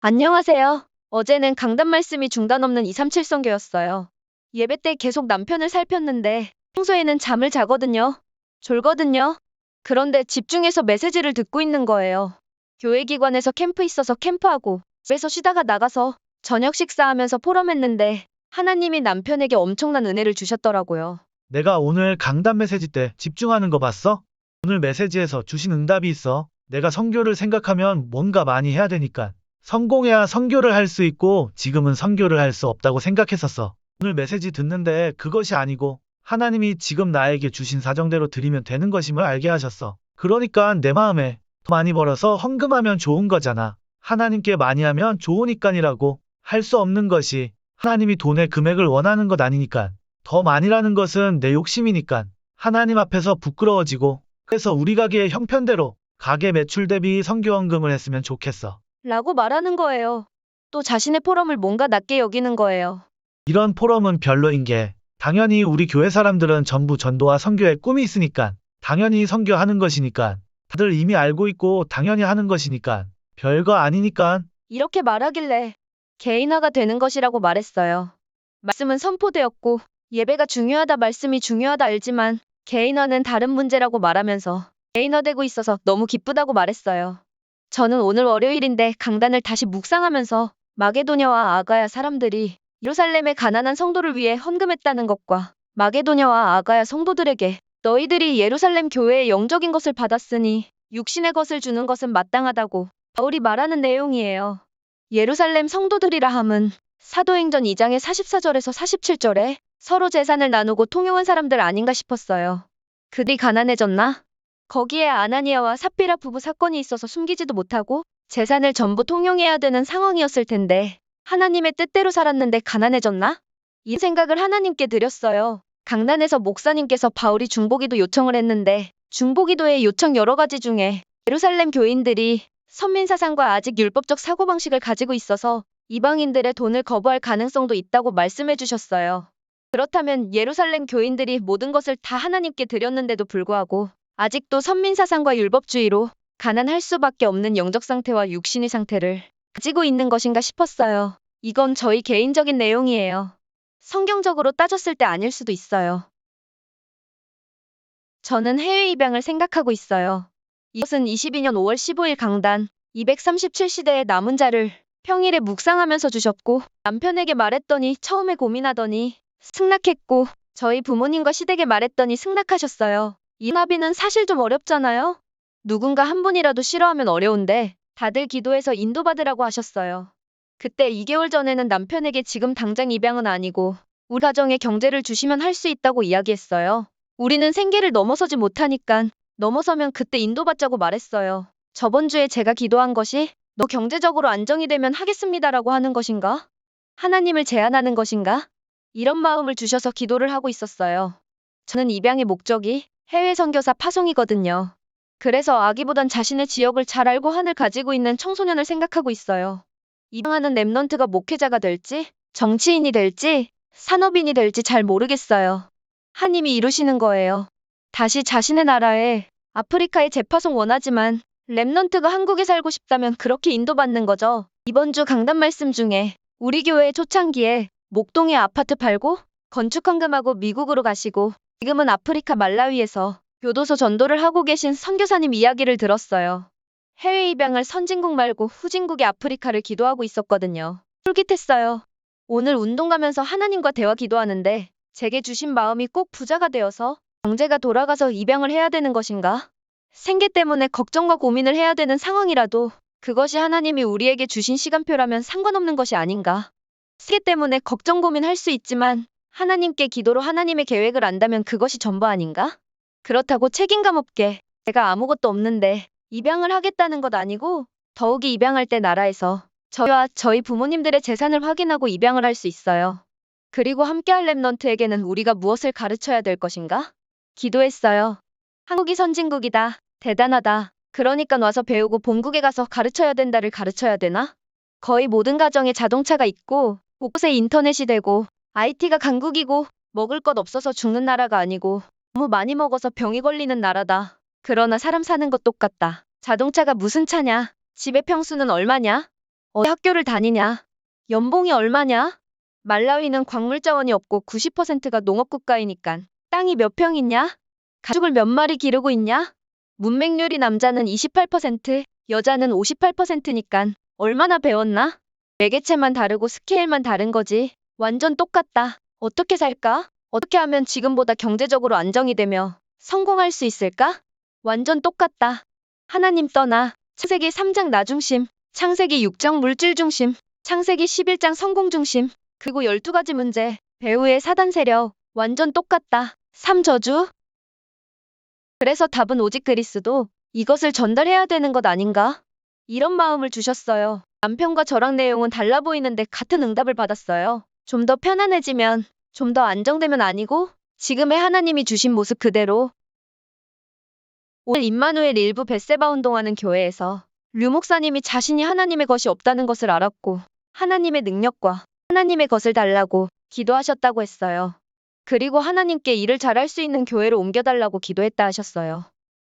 안녕하세요. 어제는 강단 말씀이 중단 없는 237 선교였어요. 예배 때 계속 남편을 살폈는데 평소에는 잠을 자거든요. 졸거든요. 그런데 집중해서 메시지를 듣고 있는 거예요. 교회 기관에서 캠프 있어서 캠프하고 집에서 쉬다가 나가서 저녁 식사하면서 포럼했는데 하나님이 남편에게 엄청난 은혜를 주셨더라고요. 내가 오늘 강단 메시지 때 집중하는 거 봤어? 오늘 메시지에서 주신 응답이 있어. 내가 선교를 생각하면 뭔가 많이 해야 되니까. 성공해야 선교를 할 수 있고 지금은 선교를 할 수 없다고 생각했었어. 오늘 메시지 듣는데 그것이 아니고 하나님이 지금 나에게 주신 사정대로 드리면 되는 것임을 알게 하셨어. 그러니까 내 마음에 더 많이 벌어서 헌금하면 좋은 거잖아. 하나님께 많이 하면 좋으니까니라고. 할 수 없는 것이 하나님이 돈의 금액을 원하는 것 아니니까. 더 많이라는 것은 내 욕심이니까 하나님 앞에서 부끄러워지고 그래서 우리 가게의 형편대로 가게 매출 대비 선교헌금을 했으면 좋겠어. 라고 말하는 거예요. 또 자신의 포럼을 뭔가 낮게 여기는 거예요. 이런 포럼은 별로인 게 당연히 우리 교회 사람들은 전부 전도와 선교에 꿈이 있으니까 당연히 선교하는 것이니까 다들 이미 알고 있고 당연히 하는 것이니까 별거 아니니까. 이렇게 말하길래 개인화가 되는 것이라고 말했어요. 말씀은 선포되었고 예배가 중요하다 말씀이 중요하다 알지만 개인화는 다른 문제라고 말하면서 개인화되고 있어서 너무 기쁘다고 말했어요. 저는 오늘 월요일인데 강단을 다시 묵상하면서 마게도냐와 아가야 사람들이 예루살렘의 가난한 성도를 위해 헌금했다는 것과 마게도냐와 아가야 성도들에게 너희들이 예루살렘 교회의 영적인 것을 받았으니 육신의 것을 주는 것은 마땅하다고 바울이 말하는 내용이에요. 예루살렘 성도들이라 함은 사도행전 2장의 44절에서 47절에 서로 재산을 나누고 통용한 사람들 아닌가 싶었어요. 그들이 가난해졌나? 거기에 아나니아와 삽비라 부부 사건이 있어서 숨기지도 못하고 재산을 전부 통용해야 되는 상황이었을 텐데 하나님의 뜻대로 살았는데 가난해졌나? 이 생각을 하나님께 드렸어요. 강단에서 목사님께서 바울이 중보기도 요청을 했는데 중보기도의 요청 여러 가지 중에 예루살렘 교인들이 선민사상과 아직 율법적 사고방식을 가지고 있어서 이방인들의 돈을 거부할 가능성도 있다고 말씀해 주셨어요. 그렇다면 예루살렘 교인들이 모든 것을 다 하나님께 드렸는데도 불구하고 아직도 선민사상과 율법주의로 가난할 수밖에 없는 영적 상태와 육신의 상태를 가지고 있는 것인가 싶었어요. 이건 저희 개인적인 내용이에요. 성경적으로 따졌을 때 아닐 수도 있어요. 저는 해외 입양을 생각하고 있어요. 이것은 22년 5월 15일 강단 237시대의 남은 자를 평일에 묵상하면서 주셨고 남편에게 말했더니 처음에 고민하더니 승낙했고 저희 부모님과 시댁에 말했더니 승낙하셨어요. 이 나비는 사실 좀 어렵잖아요. 누군가 한 분이라도 싫어하면 어려운데 다들 기도해서 인도받으라고 하셨어요. 그때 2개월 전에는 남편에게 지금 당장 입양은 아니고 우리 가정에 경제를 주시면 할 수 있다고 이야기했어요. 우리는 생계를 넘어서지 못하니까 넘어서면 그때 인도받자고 말했어요. 저번 주에 제가 기도한 것이 너 경제적으로 안정이 되면 하겠습니다라고 하는 것인가? 하나님을 제안하는 것인가? 이런 마음을 주셔서 기도를 하고 있었어요. 저는 입양의 목적이 해외 선교사 파송이거든요. 그래서 아기보단 자신의 지역을 잘 알고 한을 가지고 있는 청소년을 생각하고 있어요. 입양하는 랩넌트가 목회자가 될지, 정치인이 될지, 산업인이 될지 잘 모르겠어요. 하나님이 이루시는 거예요. 다시 자신의 나라에 아프리카에 재파송 원하지만 랩넌트가 한국에 살고 싶다면 그렇게 인도받는 거죠. 이번 주 강단 말씀 중에 우리 교회 초창기에 목동에 아파트 팔고 건축 헌금하고 미국으로 가시고 지금은 아프리카 말라위에서 교도소 전도를 하고 계신 선교사님 이야기를 들었어요. 해외 입양을 선진국 말고 후진국의 아프리카를 기도하고 있었거든요. 솔깃했어요. 오늘 운동 가면서 하나님과 대화 기도하는데 제게 주신 마음이 꼭 부자가 되어서 경제가 돌아가서 입양을 해야 되는 것인가? 생계 때문에 걱정과 고민을 해야 되는 상황이라도 그것이 하나님이 우리에게 주신 시간표라면 상관없는 것이 아닌가? 생계 때문에 걱정 고민할 수 있지만 하나님께 기도로 하나님의 계획을 안다면 그것이 전부 아닌가? 그렇다고 책임감 없게 내가 아무것도 없는데 입양을 하겠다는 것 아니고 더욱이 입양할 때 나라에서 저희와 저희 부모님들의 재산을 확인하고 입양을 할 수 있어요. 그리고 함께할 랩넌트에게는 우리가 무엇을 가르쳐야 될 것인가? 기도했어요. 한국이 선진국이다. 대단하다. 그러니까 와서 배우고 본국에 가서 가르쳐야 된다를 가르쳐야 되나? 거의 모든 가정에 자동차가 있고 곳곳에 인터넷이 되고 IT가 강국이고 먹을 것 없어서 죽는 나라가 아니고 너무 많이 먹어서 병이 걸리는 나라다. 그러나 사람 사는 것 똑같다. 자동차가 무슨 차냐? 집의 평수는 얼마냐? 어디 학교를 다니냐? 연봉이 얼마냐? 말라위는 광물 자원이 없고 90%가 농업국가이니깐 땅이 몇 평 있냐? 가축을 몇 마리 기르고 있냐? 문맹률이 남자는 28%, 여자는 58%니깐 얼마나 배웠나? 매개체만 다르고 스케일만 다른 거지. 완전 똑같다. 어떻게 살까? 어떻게 하면 지금보다 경제적으로 안정이 되며 성공할 수 있을까? 완전 똑같다. 하나님 떠나. 창세기 3장 나중심, 창세기 6장 물질 중심, 창세기 11장 성공 중심, 그리고 12가지 문제, 배후의 사단 세력, 완전 똑같다. 3저주? 그래서 답은 오직 그리스도, 이것을 전달해야 되는 것 아닌가? 이런 마음을 주셨어요. 남편과 저랑 내용은 달라 보이는데 같은 응답을 받았어요. 좀 더 편안해지면, 좀 더 안정되면 아니고, 지금의 하나님이 주신 모습 그대로. 오늘 임마누엘 일부 벳세바 운동하는 교회에서 류 목사님이 자신이 하나님의 것이 없다는 것을 알았고 하나님의 능력과 하나님의 것을 달라고 기도하셨다고 했어요. 그리고 하나님께 일을 잘할 수 있는 교회로 옮겨달라고 기도했다 하셨어요.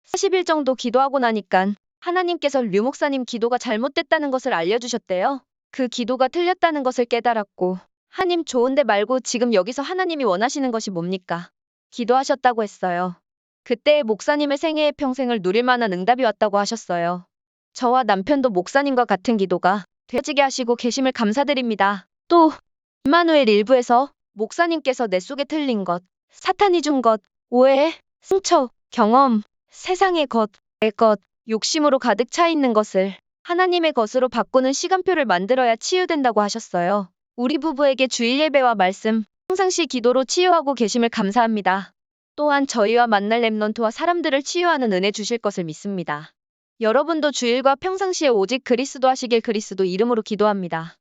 40일 정도 기도하고 나니깐 하나님께서 류 목사님 기도가 잘못됐다는 것을 알려주셨대요. 그 기도가 틀렸다는 것을 깨달았고 하나님 좋은데 말고 지금 여기서 하나님이 원하시는 것이 뭡니까? 기도하셨다고 했어요. 그때 목사님의 생애의 평생을 누릴 만한 응답이 왔다고 하셨어요. 저와 남편도 목사님과 같은 기도가 되어지게 하시고 계심을 감사드립니다. 또 임마누엘 일부에서 목사님께서 내 속에 틀린 것, 사탄이 준 것, 오해, 상처, 경험, 세상의 것, 내 것, 욕심으로 가득 차 있는 것을 하나님의 것으로 바꾸는 시간표를 만들어야 치유된다고 하셨어요. 우리 부부에게 주일 예배와 말씀, 평상시 기도로 치유하고 계심을 감사합니다. 또한 저희와 만날 렘넌트와 사람들을 치유하는 은혜 주실 것을 믿습니다. 여러분도 주일과 평상시에 오직 그리스도 하시길 그리스도 이름으로 기도합니다.